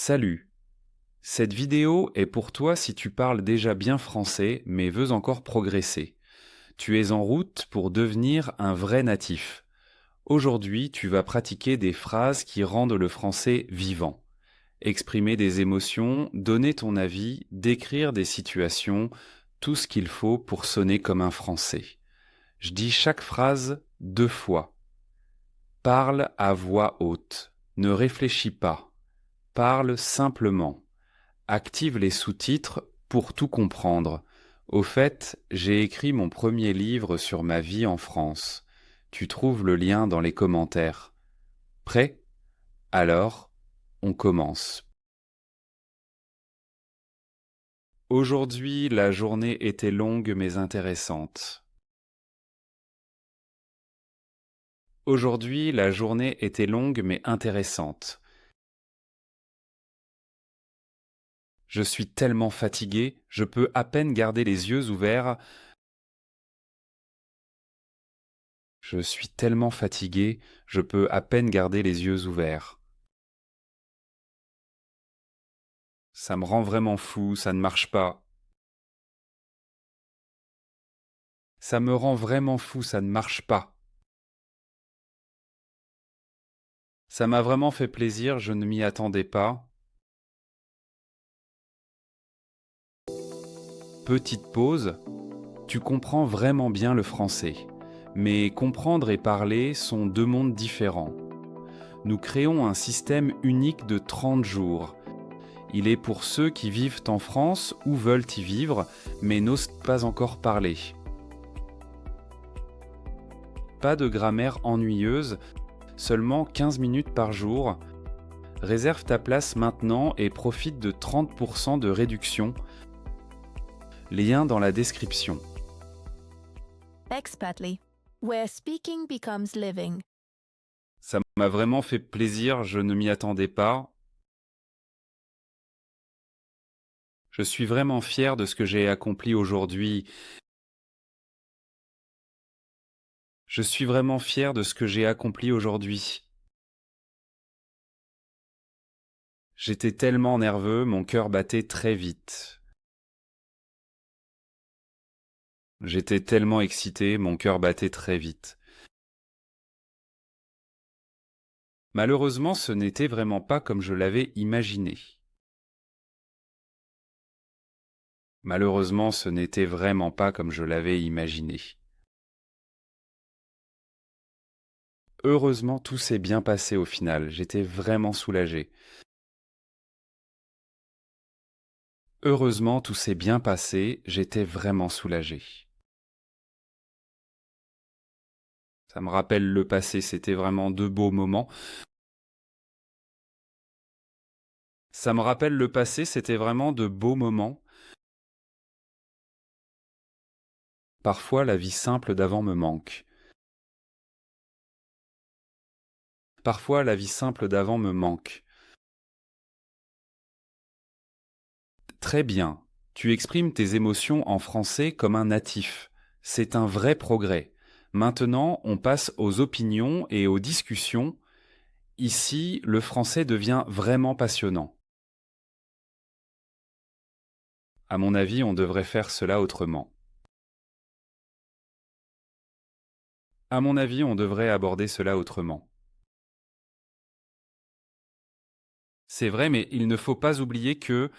Salut! Cette vidéo est pour toi si tu parles déjà bien français mais veux encore progresser. Tu es en route pour devenir un vrai natif. Aujourd'hui, tu vas pratiquer des phrases qui rendent le français vivant. Exprimer des émotions, donner ton avis, décrire des situations, tout ce qu'il faut pour sonner comme un français. Je dis chaque phrase 2 fois. Parle à voix haute. Ne réfléchis pas. Parle simplement. Active les sous-titres pour tout comprendre. Au fait, j'ai écrit mon premier livre sur ma vie en France. Tu trouves le lien dans les commentaires. Prêt? Alors, on commence. Aujourd'hui, la journée était longue mais intéressante. Aujourd'hui, la journée était longue mais intéressante. Je suis tellement fatigué, je peux à peine garder les yeux ouverts. Je suis tellement fatigué, je peux à peine garder les yeux ouverts. Ça me rend vraiment fou, ça ne marche pas. Ça me rend vraiment fou, ça ne marche pas. Ça m'a vraiment fait plaisir, je ne m'y attendais pas. Petite pause. Tu comprends vraiment bien le français. Mais comprendre et parler sont deux mondes différents. Nous créons un système unique de 30 jours. Il est pour ceux qui vivent en France ou veulent y vivre, mais n'osent pas encore parler. Pas de grammaire ennuyeuse, seulement 15 minutes par jour. Réserve ta place maintenant et profite de 30% de réduction. Lien dans la description. Expatly, where speaking becomes living. Ça m'a vraiment fait plaisir, je ne m'y attendais pas. Je suis vraiment fier de ce que j'ai accompli aujourd'hui. Je suis vraiment fier de ce que j'ai accompli aujourd'hui. J'étais tellement nerveux, mon cœur battait très vite. J'étais tellement excité, mon cœur battait très vite. Malheureusement, ce n'était vraiment pas comme je l'avais imaginé. Malheureusement, ce n'était vraiment pas comme je l'avais imaginé. Heureusement, tout s'est bien passé au final, j'étais vraiment soulagé. Heureusement, tout s'est bien passé, j'étais vraiment soulagé. Ça me rappelle le passé, c'était vraiment de beaux moments. Ça me rappelle le passé, c'était vraiment de beaux moments. Parfois, la vie simple d'avant me manque. Parfois, la vie simple d'avant me manque. Très bien. Tu exprimes tes émotions en français comme un natif. C'est un vrai progrès. Maintenant, on passe aux opinions et aux discussions. Ici, le français devient vraiment passionnant. À mon avis, on devrait faire cela autrement. À mon avis, on devrait aborder cela autrement. C'est vrai, mais il ne faut pas oublier que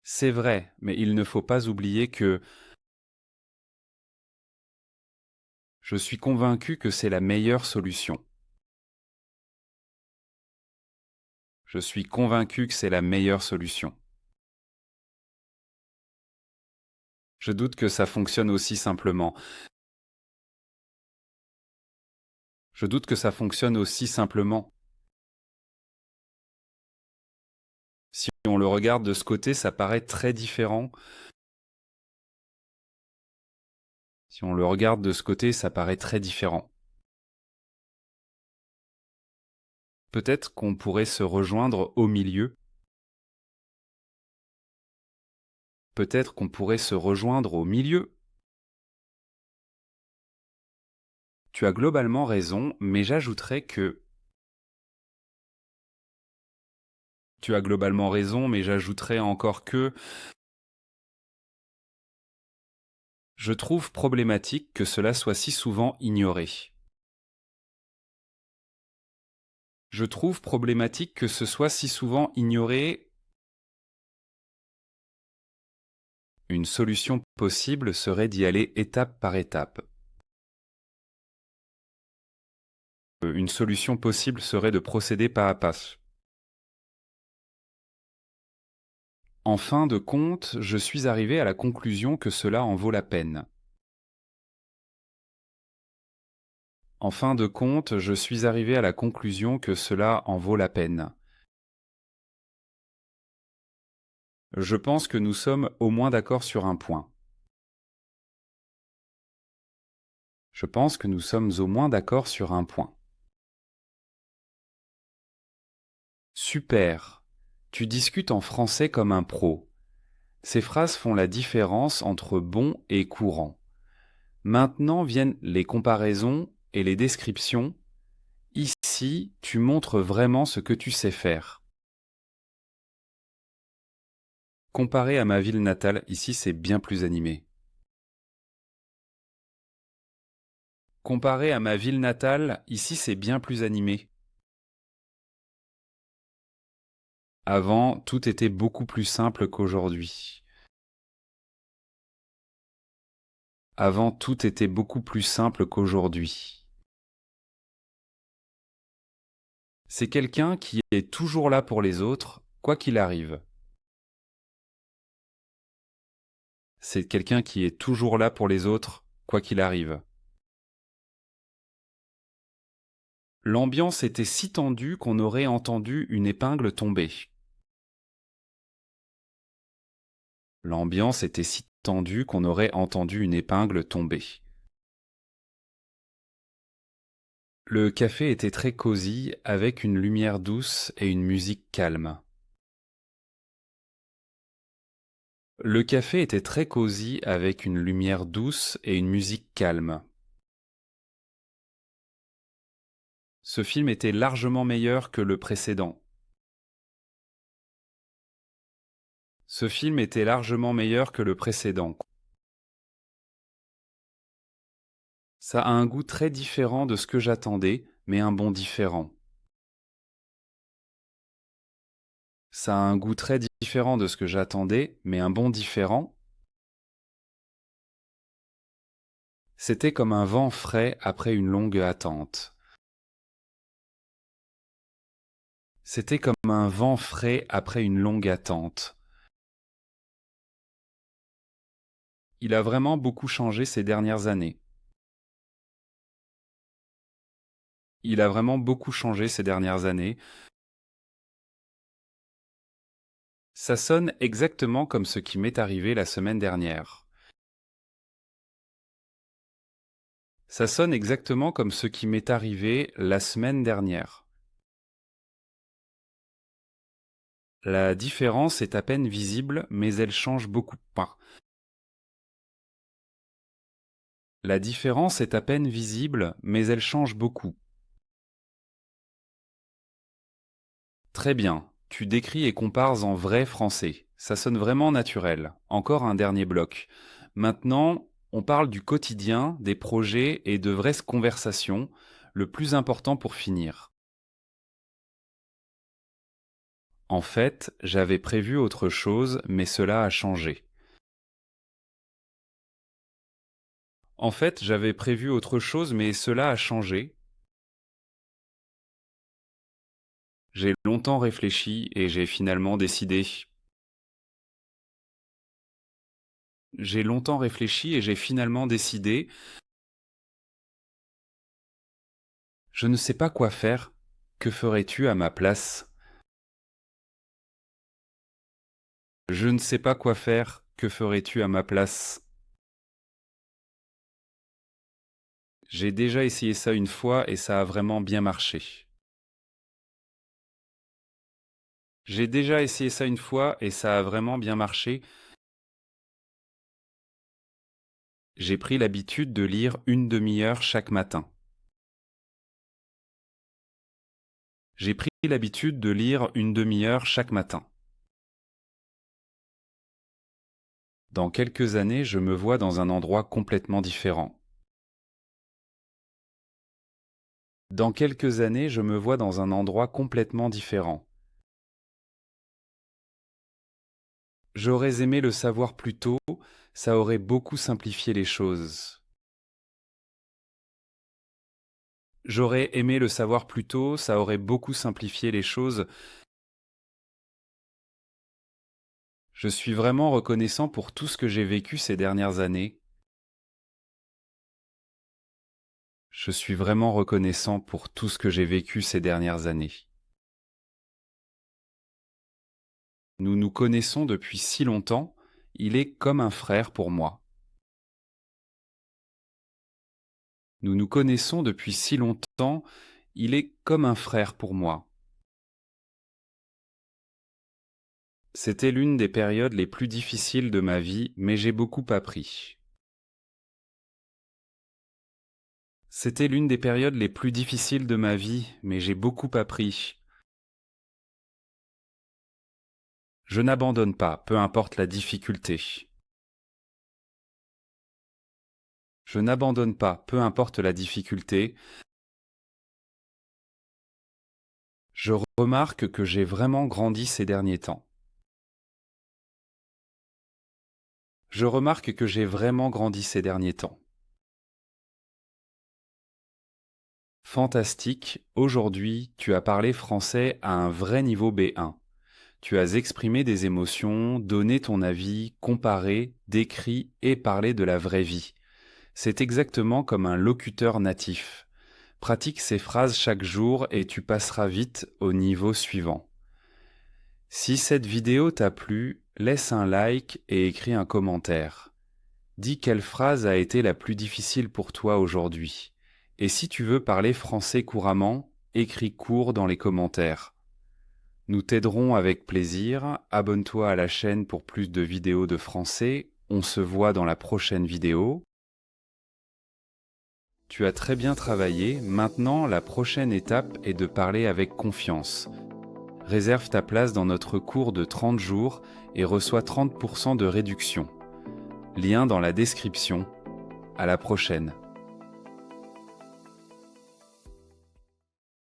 C'est vrai, mais il ne faut pas oublier que je suis convaincu que c'est la meilleure solution. Je suis convaincu que c'est la meilleure solution. Je doute que ça fonctionne aussi simplement. Je doute que ça fonctionne aussi simplement. Si on le regarde de ce côté, ça paraît très différent. Si on le regarde de ce côté, ça paraît très différent. Peut-être qu'on pourrait se rejoindre au milieu. Peut-être qu'on pourrait se rejoindre au milieu. Tu as globalement raison, mais j'ajouterais que... Tu as globalement raison, mais j'ajouterais encore que... Je trouve problématique que cela soit si souvent ignoré. Je trouve problématique que ce soit si souvent ignoré. Une solution possible serait d'y aller étape par étape. Une solution possible serait de procéder pas à pas. En fin de compte, je suis arrivé à la conclusion que cela en vaut la peine. En fin de compte, je suis arrivé à la conclusion que cela en vaut la peine. Je pense que nous sommes au moins d'accord sur un point. Je pense que nous sommes au moins d'accord sur un point. Super. Tu discutes en français comme un pro. Ces phrases font la différence entre bon et courant. Maintenant viennent les comparaisons et les descriptions. Ici, tu montres vraiment ce que tu sais faire. Comparé à ma ville natale, ici c'est bien plus animé. Comparé à ma ville natale, ici c'est bien plus animé. Avant, tout était beaucoup plus simple qu'aujourd'hui. Avant, tout était beaucoup plus simple qu'aujourd'hui. C'est quelqu'un qui est toujours là pour les autres, quoi qu'il arrive. C'est quelqu'un qui est toujours là pour les autres, quoi qu'il arrive. L'ambiance était si tendue qu'on aurait entendu une épingle tomber. L'ambiance était si tendue qu'on aurait entendu une épingle tomber. Le café était très cosy, avec une lumière douce et une musique calme. Le café était très cosy, avec une lumière douce et une musique calme. Ce film était largement meilleur que le précédent. Ce film était largement meilleur que le précédent. Ça a un goût très différent de ce que j'attendais, mais un bon différent. Ça a un goût très différent de ce que j'attendais, mais un bon différent. C'était comme un vent frais après une longue attente. C'était comme un vent frais après une longue attente. Il a vraiment beaucoup changé ces dernières années. Il a vraiment beaucoup changé ces dernières années. Ça sonne exactement comme ce qui m'est arrivé la semaine dernière. Ça sonne exactement comme ce qui m'est arrivé la semaine dernière. La différence est à peine visible, mais elle change beaucoup. La différence est à peine visible, mais elle change beaucoup. Très bien, tu décris et compares en vrai français. Ça sonne vraiment naturel. Encore un dernier bloc. Maintenant, on parle du quotidien, des projets et de vraies conversations, le plus important pour finir. En fait, j'avais prévu autre chose, mais cela a changé. En fait, j'avais prévu autre chose, mais cela a changé. J'ai longtemps réfléchi et j'ai finalement décidé. J'ai longtemps réfléchi et j'ai finalement décidé. Je ne sais pas quoi faire. Que ferais-tu à ma place? Je ne sais pas quoi faire. Que ferais-tu à ma place? J'ai déjà essayé ça une fois et ça a vraiment bien marché. J'ai déjà essayé ça une fois et ça a vraiment bien marché. J'ai pris l'habitude de lire une demi-heure chaque matin. J'ai pris l'habitude de lire une demi-heure chaque matin. Dans quelques années, je me vois dans un endroit complètement différent. Dans quelques années, je me vois dans un endroit complètement différent. J'aurais aimé le savoir plus tôt, ça aurait beaucoup simplifié les choses. J'aurais aimé le savoir plus tôt, ça aurait beaucoup simplifié les choses. Je suis vraiment reconnaissant pour tout ce que j'ai vécu ces dernières années. Je suis vraiment reconnaissant pour tout ce que j'ai vécu ces dernières années. Nous nous connaissons depuis si longtemps, il est comme un frère pour moi. Nous nous connaissons depuis si longtemps, il est comme un frère pour moi. C'était l'une des périodes les plus difficiles de ma vie, mais j'ai beaucoup appris. C'était l'une des périodes les plus difficiles de ma vie, mais j'ai beaucoup appris. Je n'abandonne pas, peu importe la difficulté. Je n'abandonne pas, peu importe la difficulté. Je remarque que j'ai vraiment grandi ces derniers temps. Je remarque que j'ai vraiment grandi ces derniers temps. Fantastique, aujourd'hui, tu as parlé français à un vrai niveau B1. Tu as exprimé des émotions, donné ton avis, comparé, décrit et parlé de la vraie vie. C'est exactement comme un locuteur natif. Pratique ces phrases chaque jour et tu passeras vite au niveau suivant. Si cette vidéo t'a plu, laisse un like et écris un commentaire. Dis quelle phrase a été la plus difficile pour toi aujourd'hui. Et si tu veux parler français couramment, écris court dans les commentaires. Nous t'aiderons avec plaisir. Abonne-toi à la chaîne pour plus de vidéos de français. On se voit dans la prochaine vidéo. Tu as très bien travaillé. Maintenant, la prochaine étape est de parler avec confiance. Réserve ta place dans notre cours de 30 jours et reçois 30% de réduction. Lien dans la description. À la prochaine.